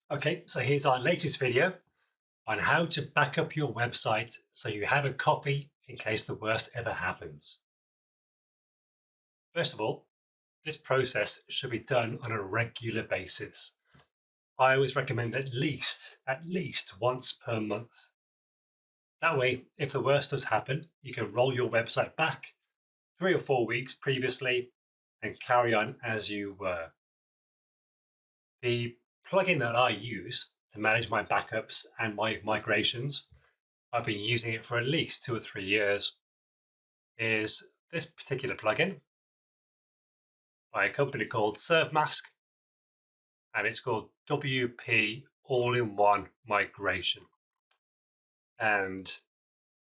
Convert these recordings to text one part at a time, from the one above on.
Okay, so here's our latest video on how to back up your website so you have a copy in case the worst ever happens. First of all, this process should be done on a regular basis. I always recommend at least once per month. That way, if the worst does happen, you can roll your website back 3 or 4 weeks previously and carry on as you were. The plugin that I use to manage my backups and my migrations, I've been using it for at least 2 or 3 years, is this particular plugin by a company called ServeMask, and it's called WP All-in-One Migration. And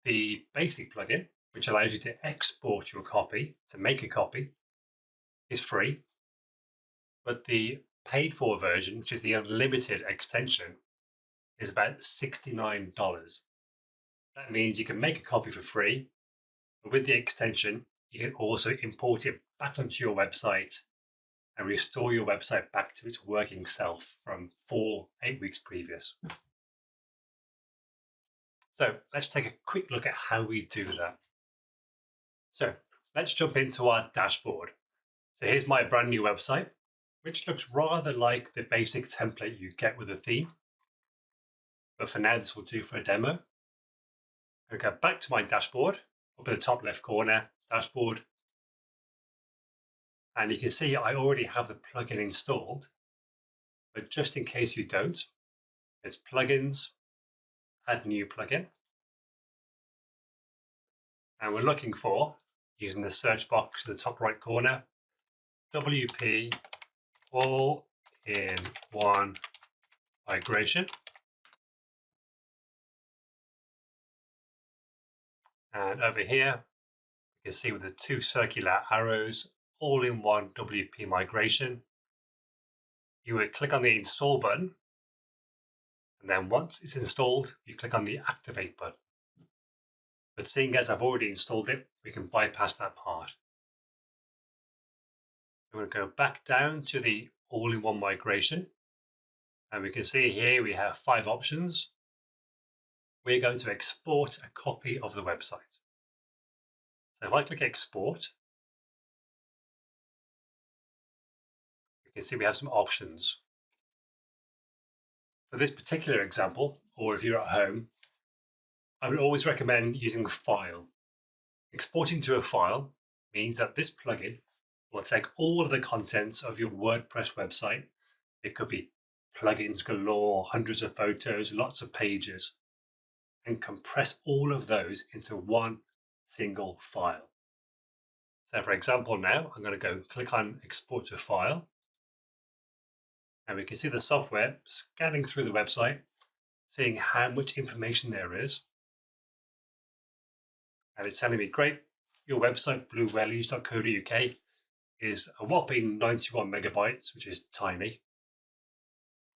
the basic plugin, which allows you to export your copy, to make a copy, is free. But the paid for version, which is the unlimited extension, is about $69. That means you can make a copy for free, but with the extension, you can also import it back onto your website and restore your website back to its working self from 8 weeks previous. So let's take a quick look at how we do that. So let's jump into our dashboard. So here's my brand new website, which looks rather like the basic template you get with a theme. But for now, this will do for a demo. I'll go back to my dashboard, up in the top left corner, dashboard. And you can see I already have the plugin installed. But just in case you don't, it's plugins, add new plugin. And we're looking for, using the search box in the top right corner, WP All-in-One Migration. And over here, you can see with the two circular arrows, All-in-One WP Migration. You would click on the install button. And then once it's installed, you click on the activate button. But seeing as I've already installed it, we can bypass that part. I'm going to go back down to the all-in-one migration. And we can see here we have 5 options. We're going to export a copy of the website. So if I click export, you can see we have some options. For this particular example, or if you're at home, I would always recommend using a file. Exporting to a file means that this plugin will take all of the contents of your WordPress website. It could be plugins galore, hundreds of photos, lots of pages, and compress all of those into one single file. So for example, now I'm going to go click on export to file. And we can see the software scanning through the website, seeing how much information there is. And it's telling me, great, your website, bluewellies.co.uk, is a whopping 91 megabytes, which is tiny.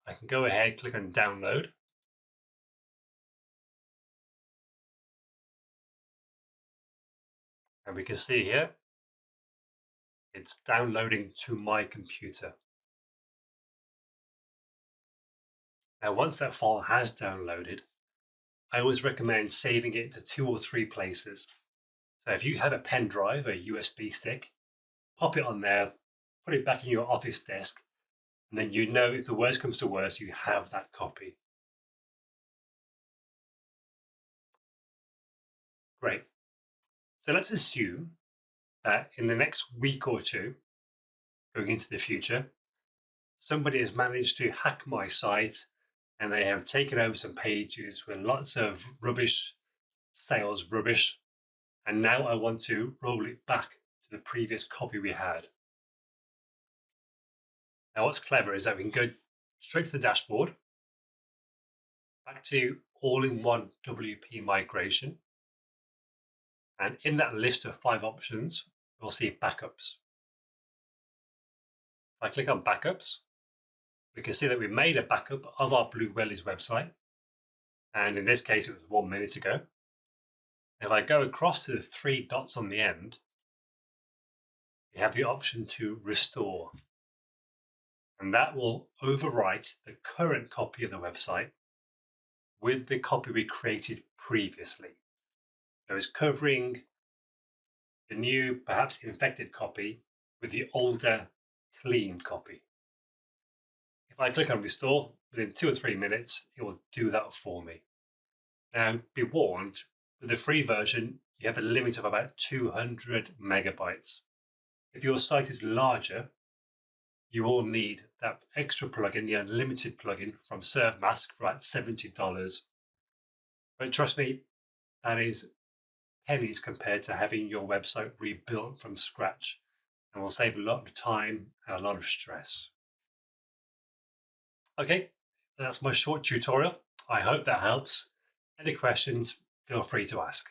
I can go ahead, click on download. And we can see here, it's downloading to my computer. Now, once that file has downloaded, I always recommend saving it to 2 or 3 places. So if you have a pen drive, a USB stick, pop it on there, put it back in your office desk, and then you know if the worst comes to worst, you have that copy. Great. So let's assume that in the next week or two, going into the future, somebody has managed to hack my site and they have taken over some pages with lots of rubbish, sales rubbish, and now I want to roll it back to the previous copy we had. Now what's clever is that we can go straight to the dashboard, back to all-in-one WP migration, and in that list of 5 options, we'll see backups. If I click on backups, we can see that we made a backup of our Blue Wellies website. And in this case, it was 1 minute ago. If I go across to the 3 dots on the end, we have the option to restore. And that will overwrite the current copy of the website with the copy we created previously. So it's covering the new, perhaps infected copy with the older, clean copy. If I click on restore, within 2 or 3 minutes, it will do that for me. Now, be warned, with the free version, you have a limit of about 200 megabytes. If your site is larger, you will need that extra plugin, the unlimited plugin from ServeMask for about $70. But trust me, that is pennies compared to having your website rebuilt from scratch, and will save a lot of time and a lot of stress. Okay, that's my short tutorial. I hope that helps. Any questions, feel free to ask.